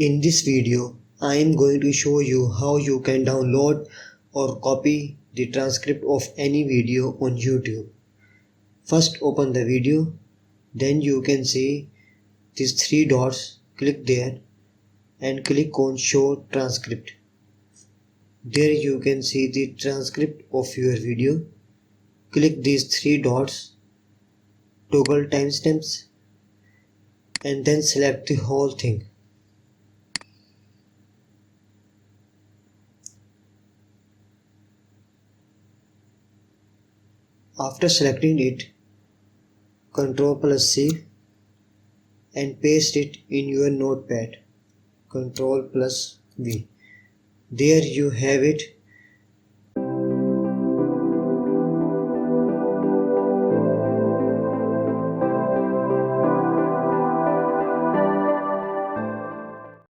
In this video, I am going to show you how you can download or copy the transcript of any video on YouTube. First open the video, then you can see these three dots, click there and click on show transcript. There you can see the transcript of your video. Click these three dots, toggle timestamps and then select the whole thing. After selecting it, Ctrl+C and paste it in your notepad. Ctrl+V. There you have it.